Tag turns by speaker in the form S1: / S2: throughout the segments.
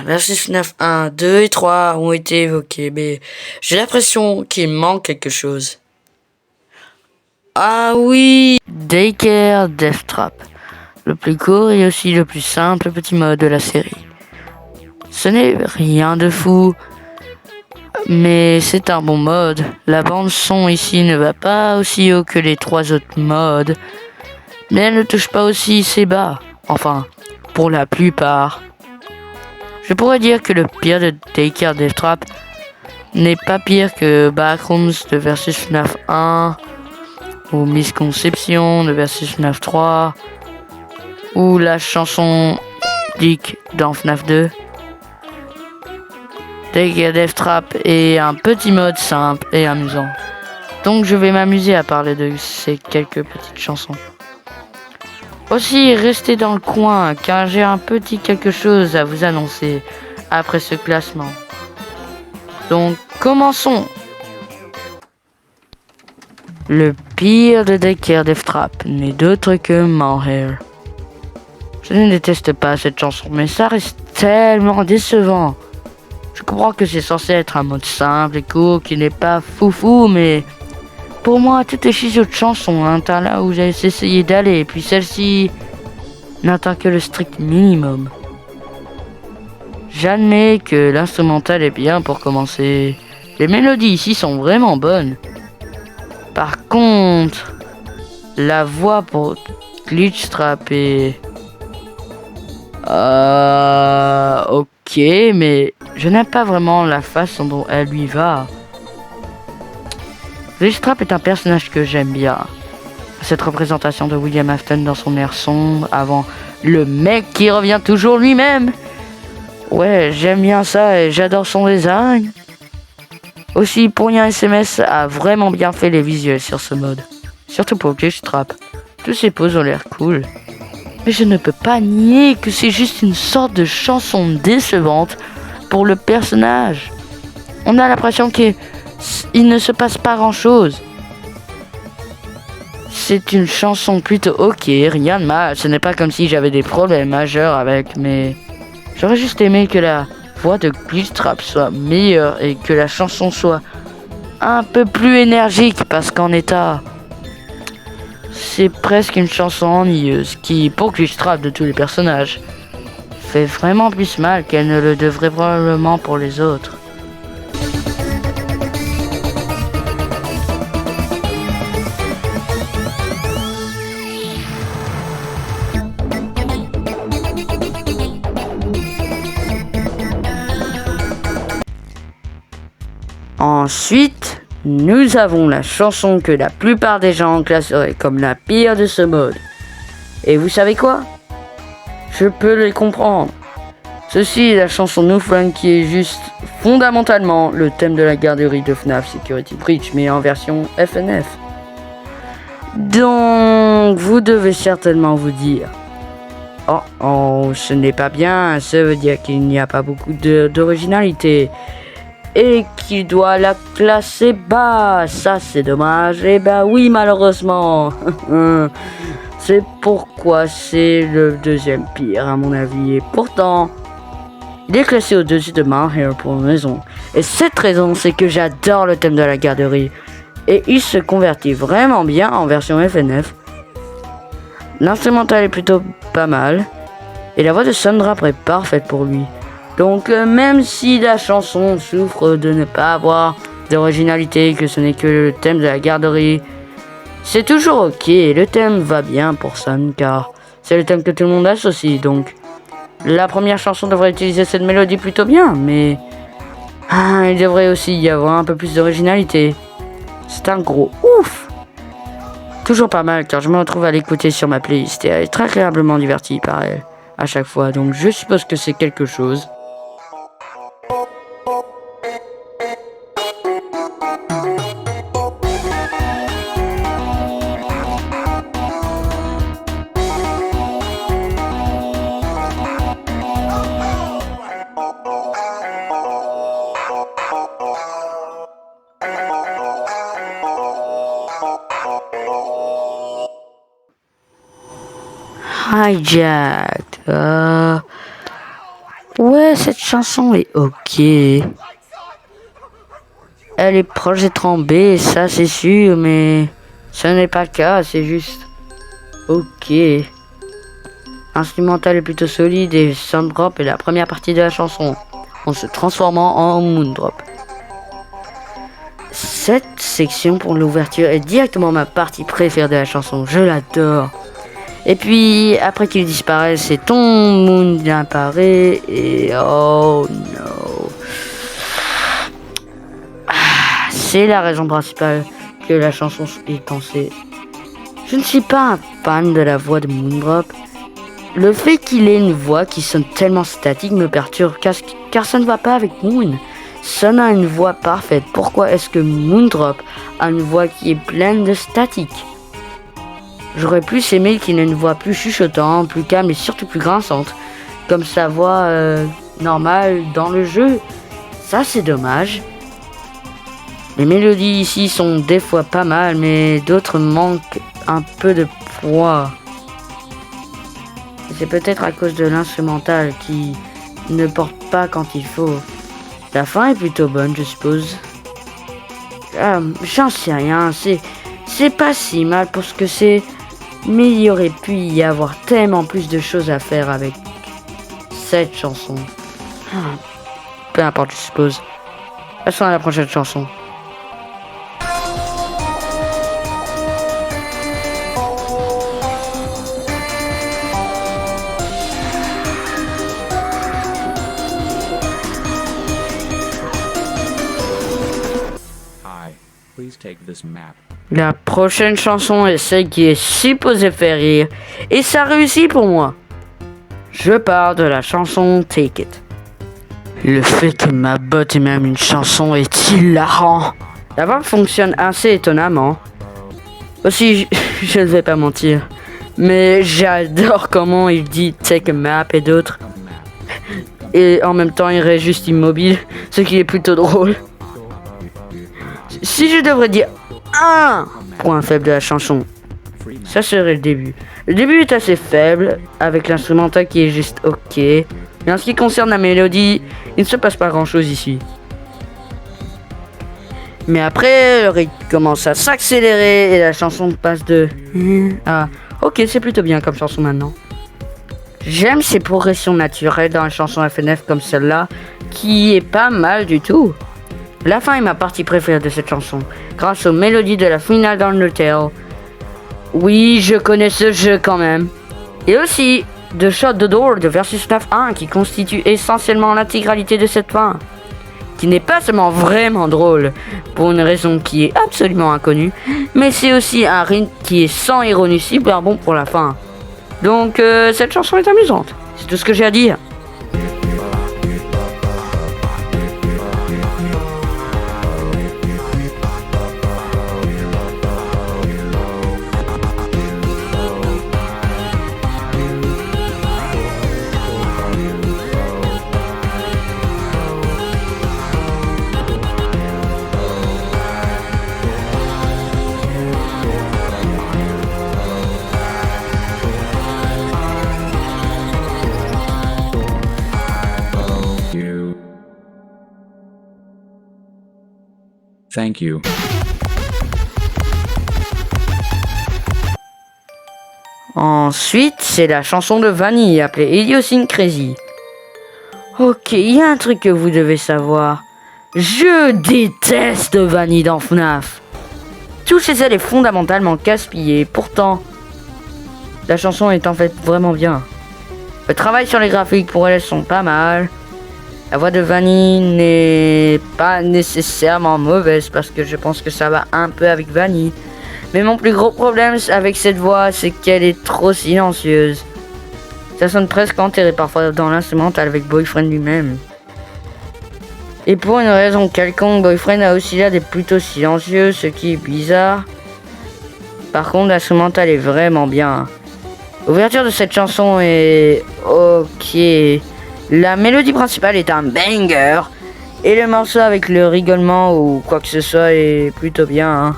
S1: Versus FNAF 1, 2 et 3 ont été évoqués, mais j'ai l'impression qu'il manque quelque chose. Ah oui, Daycare Death Trap. Le plus court et aussi le plus simple petit mode de la série. Ce n'est rien de fou, mais c'est un bon mode. La bande son ici ne va pas aussi haut que les 3 autres modes, mais elle ne touche pas aussi ses bas. Enfin, pour la plupart. Je pourrais dire que le pire de Daycare Death Trap n'est pas pire que Backrooms de Versus FNAF 1, ou Misconception de Versus FNAF 3, ou la chanson Dick dans FNAF 2. Daycare Death Trap est un petit mode simple et amusant. Donc je vais m'amuser à parler de ces quelques petites chansons. Aussi, restez dans le coin car j'ai un petit quelque chose à vous annoncer après ce classement. Donc commençons. Le pire de Daycare Death Trap n'est d'autre que Manhair. Je ne déteste pas cette chanson, mais ça reste tellement décevant. Je comprends que c'est censé être un mode simple et court qui n'est pas foufou, mais pour moi, toutes les 6 autres chansons atteignent là où j'ai essayé d'aller, et puis celle-ci n'atteint que le strict minimum. J'admets que l'instrumental est bien pour commencer. Les mélodies ici sont vraiment bonnes. Par contre, la voix pour Glitch Trap est... ok, mais je n'aime pas vraiment la façon dont elle lui va. Glitch Trap est un personnage que j'aime bien. Cette représentation de William Afton dans son air sombre, avant le mec qui revient toujours lui-même. Ouais, j'aime bien ça et j'adore son design. Aussi, Pourrien SMS a vraiment bien fait les visuels sur ce mode. Surtout pour Glitch Trap. Tous ses poses ont l'air cool. Mais je ne peux pas nier que c'est juste une sorte de chanson décevante pour le personnage. On a l'impression qu'il ne se passe pas grand-chose. C'est une chanson plutôt ok, rien de mal. Ce n'est pas comme si j'avais des problèmes majeurs avec, mais j'aurais juste aimé que la voix de Glitch Trap soit meilleure et que la chanson soit un peu plus énergique parce qu'en état, c'est presque une chanson ennuyeuse qui, pour Glitch Trap de tous les personnages, fait vraiment plus mal qu'elle ne le devrait probablement pour les autres. Ensuite, nous avons la chanson que la plupart des gens classeraient comme la pire de ce mode. Et vous savez quoi? Je peux les comprendre. Ceci est la chanson No Fun qui est juste fondamentalement le thème de la garderie de FNAF Security Breach, mais en version FNF. Donc, vous devez certainement vous dire: oh, ce n'est pas bien, ça veut dire qu'il n'y a pas beaucoup d'originalité. Et qui doit la classer bas. Ça, c'est dommage. Eh ben oui, malheureusement. C'est pourquoi c'est le deuxième pire, à mon avis. Et pourtant, il est classé au-dessus de Manhair pour une raison. Et cette raison, c'est que j'adore le thème de la garderie. Et il se convertit vraiment bien en version FNF. L'instrumental est plutôt pas mal. Et la voix de Sundrap est parfaite pour lui. Donc même si la chanson souffre de ne pas avoir d'originalité, que ce n'est que le thème de la garderie, c'est toujours ok, le thème va bien pour Sun car c'est le thème que tout le monde associe, donc la première chanson devrait utiliser cette mélodie plutôt bien, mais il devrait aussi y avoir un peu plus d'originalité. C'est un gros ouf. Toujours pas mal car je me retrouve à l'écouter sur ma playlist et elle est très agréablement divertie par elle à chaque fois, donc je suppose que c'est quelque chose. Hijacked. Ouais, cette chanson est ok. Elle est proche d'être en B, ça c'est sûr, mais ce n'est pas le cas, c'est juste ok. L'instrumental est plutôt solide et Sound Drop est la première partie de la chanson, en se transformant en Moondrop. Cette section pour l'ouverture est directement ma partie préférée de la chanson, je l'adore. Et puis après qu'il disparaisse, c'est ton Moon qui apparaît et oh no. C'est la raison principale que la chanson est pensée. Je ne suis pas un fan de la voix de Moondrop. Le fait qu'il ait une voix qui sonne tellement statique me perturbe car ça ne va pas avec Moon. Sun a une voix parfaite. Pourquoi est-ce que Moondrop a une voix qui est pleine de statique? J'aurais plus aimé qu'il ait une voix plus chuchotante, plus calme et surtout plus grinçante, comme sa voix normale dans le jeu. Ça c'est dommage. Les mélodies ici sont des fois pas mal, mais d'autres manquent un peu de poids. C'est peut-être à cause de l'instrumental qui ne porte pas quand il faut. La fin est plutôt bonne, je suppose. J'en sais rien, c'est pas si mal pour ce que c'est, mais il y aurait pu y avoir tellement plus de choses à faire avec cette chanson. Peu importe, je suppose. Passons à la prochaine chanson. La prochaine chanson est celle qui est supposée faire rire, et ça réussit pour moi. Je parle de la chanson Take It. Le fait que ma bot ait même une chanson est hilarant. La voix fonctionne assez étonnamment. Aussi, je ne vais pas mentir, mais j'adore comment il dit Take a Map et d'autres. Et en même temps, il reste juste immobile, ce qui est plutôt drôle. Si je devrais dire un point faible de la chanson, ça serait le début. Le début est assez faible, avec l'instrumental qui est juste ok. Mais en ce qui concerne la mélodie, il ne se passe pas grand chose ici. Mais après, le rythme commence à s'accélérer et la chanson passe de à ok, c'est plutôt bien comme chanson maintenant. J'aime ces progressions naturelles dans la chanson FNF comme celle-là, qui est pas mal du tout. La fin est ma partie préférée de cette chanson, grâce aux mélodies de la finale d'Undertale. Oui, je connais ce jeu quand même. Et aussi de Shut the Door de Versus FNAF 1 qui constitue essentiellement l'intégralité de cette fin. Qui n'est pas seulement vraiment drôle, pour une raison qui est absolument inconnue, mais c'est aussi un rythme qui est sans ironie super bon pour la fin. Donc cette chanson est amusante, c'est tout ce que j'ai à dire.
S2: Thank you.
S1: Ensuite, c'est la chanson de Vanille appelée Idiosyncrasie. Ok, il y a un truc que vous devez savoir. Je déteste Vanille dans FNAF. Tout chez elle est fondamentalement casse-pied. Pourtant, la chanson est en fait vraiment bien. Le travail sur les graphiques pour elle sont pas mal. La voix de Vanille n'est pas nécessairement mauvaise parce que je pense que ça va un peu avec Vanille. Mais mon plus gros problème avec cette voix, c'est qu'elle est trop silencieuse. Ça sonne presque enterré parfois dans l'instrumental avec Boyfriend lui-même. Et pour une raison quelconque, Boyfriend a aussi l'air d'être plutôt silencieux, ce qui est bizarre. Par contre, l'instrumental est vraiment bien. L'ouverture de cette chanson est ok. La mélodie principale est un banger. Et le morceau avec le rigolement ou quoi que ce soit est plutôt bien.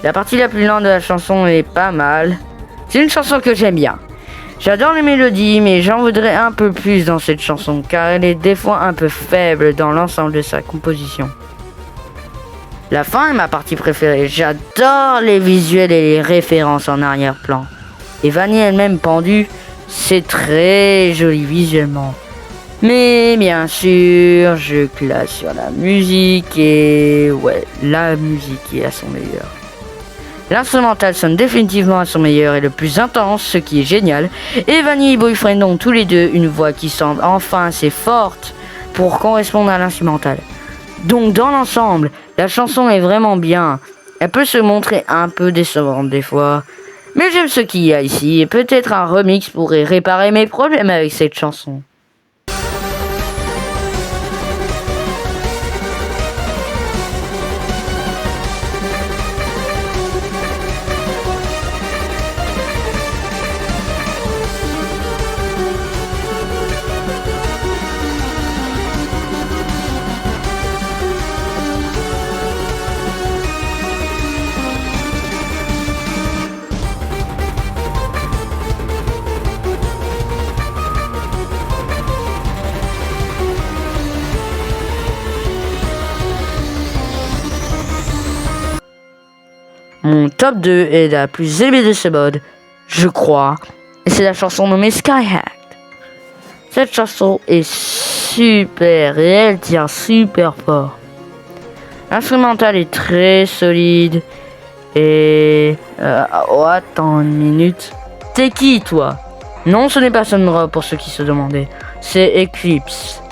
S1: La partie la plus lente de la chanson est pas mal. C'est une chanson que j'aime bien. J'adore les mélodies, mais j'en voudrais un peu plus dans cette chanson, car elle est des fois un peu faible dans l'ensemble de sa composition. La fin est ma partie préférée. J'adore les visuels et les références en arrière-plan. Et Vanny elle-même pendue, c'est très joli visuellement. Mais bien sûr, je classe sur la musique et ouais, la musique est à son meilleur. L'instrumental sonne définitivement à son meilleur et le plus intense, ce qui est génial. Et Vanny et Boyfriend ont tous les deux une voix qui semble enfin assez forte pour correspondre à l'instrumental. Donc dans l'ensemble, la chanson est vraiment bien. Elle peut se montrer un peu décevante des fois. Mais j'aime ce qu'il y a ici et peut-être un remix pourrait réparer mes problèmes avec cette chanson. Mon top 2 est la plus aimée de ce mode, je crois, et c'est la chanson nommée Skyhacked. Cette chanson est super et elle tient super fort. L'instrumental est très solide et... oh, attends une minute. T'es qui toi? Non, ce n'est pas Sunra pour ceux qui se demandaient. C'est Eclipse.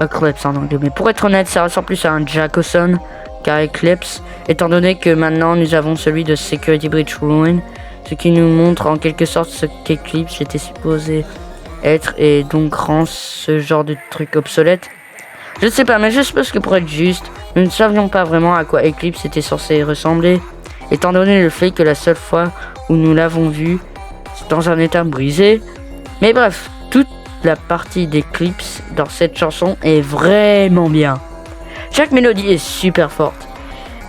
S1: Eclipse en anglais. Mais pour être honnête, ça ressemble plus à un Jackoson qu'à Eclipse, étant donné que maintenant nous avons celui de Security Breach Ruin, ce qui nous montre en quelque sorte ce qu'Eclipse était supposé être et donc rend ce genre de truc obsolète. Je ne sais pas, mais je suppose que pour être juste, nous ne savions pas vraiment à quoi Eclipse était censé ressembler, étant donné le fait que la seule fois où nous l'avons vu, c'est dans un état brisé. Mais bref, toute la partie d'Eclipse dans cette chanson est vraiment bien. Chaque mélodie est super forte.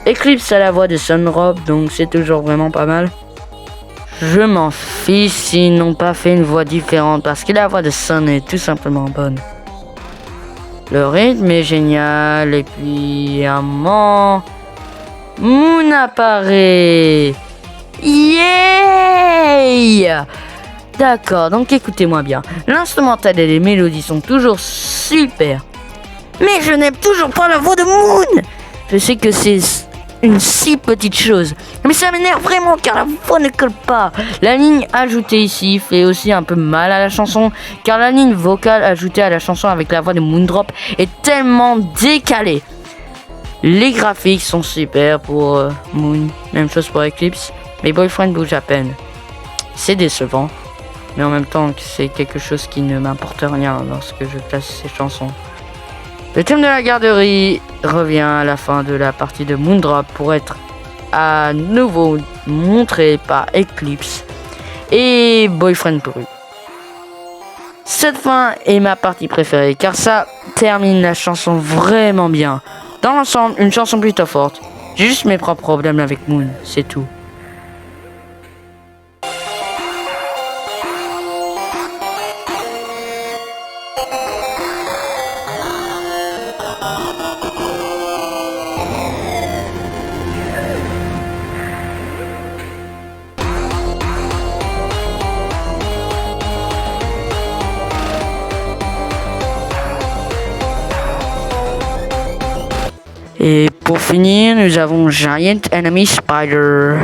S1: Eclipse a la voix de Sunrob, donc c'est toujours vraiment pas mal. Je m'en fiche s'ils n'ont pas fait une voix différente, parce que la voix de Sun est tout simplement bonne. Le rythme est génial, et puis à un moment... Moon apparaît. Yeah! D'accord, donc écoutez-moi bien. L'instrumental et les mélodies sont toujours super. Mais je n'aime toujours pas la voix de Moon. Je sais que c'est une si petite chose, mais ça m'énerve vraiment car la voix ne colle pas. La ligne ajoutée ici fait aussi un peu mal à la chanson, car la ligne vocale ajoutée à la chanson avec la voix de Moondrop est tellement décalée. Les graphiques sont super pour Moon, même chose pour Eclipse, mais Boyfriend bouge à peine. C'est décevant, mais en même temps c'est quelque chose qui ne m'importe rien lorsque je classe ces chansons. Le thème de la garderie revient à la fin de la partie de Moondrop pour être à nouveau montré par Eclipse et Boyfriend Puru. Cette fin est ma partie préférée car ça termine la chanson vraiment bien. Dans l'ensemble, une chanson plutôt forte. J'ai juste mes propres problèmes avec Moon, c'est tout. Et pour finir, nous avons Giant Enemy Spider.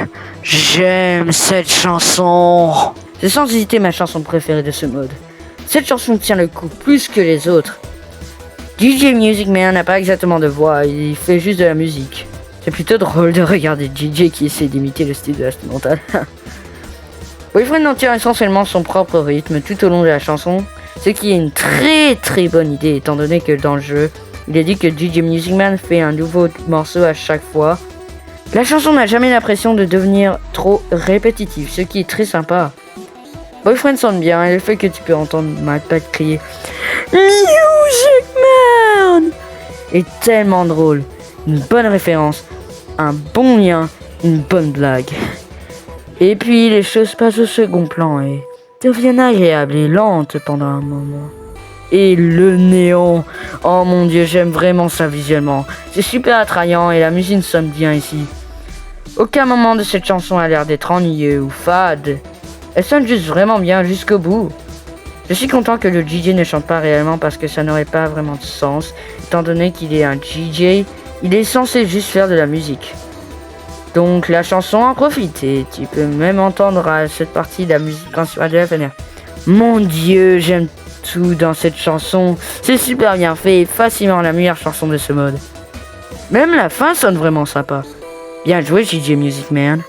S1: J'aime cette chanson. C'est sans hésiter ma chanson préférée de ce mode. Cette chanson tient le coup plus que les autres. DJ Music Man n'a pas exactement de voix, il fait juste de la musique. C'est plutôt drôle de regarder DJ qui essaie d'imiter le style de l'instrumental. Boyfriend en tire essentiellement son propre rythme tout au long de la chanson, ce qui est une très bonne idée étant donné que dans le jeu, il est dit que DJ Music Man fait un nouveau morceau à chaque fois. La chanson n'a jamais l'impression de devenir trop répétitive, ce qui est très sympa. Boyfriend sonne bien et le fait que tu peux entendre McPack crier Music Man est tellement drôle. Une bonne référence, un bon lien, une bonne blague. Et puis les choses passent au second plan et deviennent agréables et lentes pendant un moment. Et le néon, oh mon dieu, j'aime vraiment ça visuellement. C'est super attrayant et la musique sonne bien ici. Aucun moment de cette chanson a l'air d'être ennuyeux ou fade. Elle sonne juste vraiment bien jusqu'au bout. Je suis content que le DJ ne chante pas réellement parce que ça n'aurait pas vraiment de sens. Étant donné qu'il est un DJ, il est censé juste faire de la musique. Donc la chanson en profite et tu peux même entendre cette partie de la musique principale de la FNR. Mon dieu, j'aime tout dans cette chanson. C'est super bien fait et facilement la meilleure chanson de ce mode. Même la fin sonne vraiment sympa. Bien joué DJ Music Man.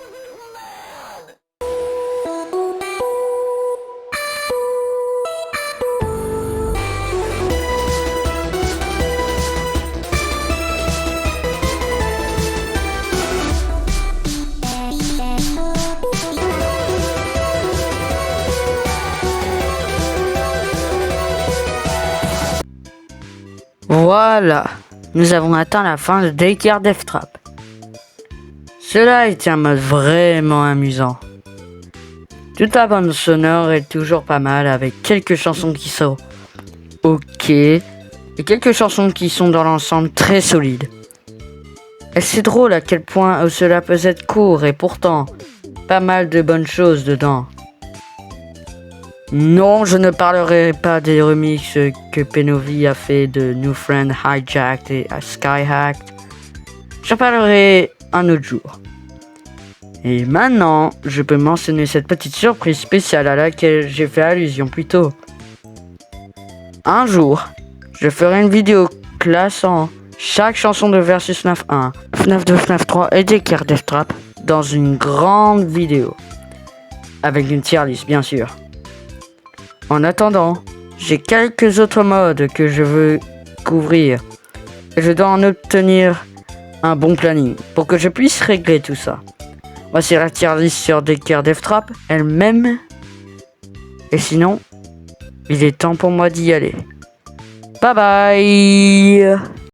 S1: Voilà, nous avons atteint la fin de Daycare Death Trap. Cela était un mode vraiment amusant. Toute la bande sonore est toujours pas mal avec quelques chansons qui sont ok et quelques chansons qui sont dans l'ensemble très solides. Et c'est drôle à quel point cela peut être court et pourtant pas mal de bonnes choses dedans. Non, je ne parlerai pas des remixes que Penovi a fait de New Friend Hijacked et Skyhacked. J'en parlerai un autre jour. Et maintenant, je peux mentionner cette petite surprise spéciale à laquelle j'ai fait allusion plus tôt. Un jour, je ferai une vidéo classant chaque chanson de Versus FNAF 1, FNAF 2, FNAF 3 et Daycare Death Trap dans une grande vidéo. Avec une tier list, bien sûr. En attendant, j'ai quelques autres modes que je veux couvrir. Et je dois en obtenir un bon planning pour que je puisse régler tout ça. Voici la tier list sur Daycare Death Trap elle-même. Et sinon, il est temps pour moi d'y aller. Bye bye!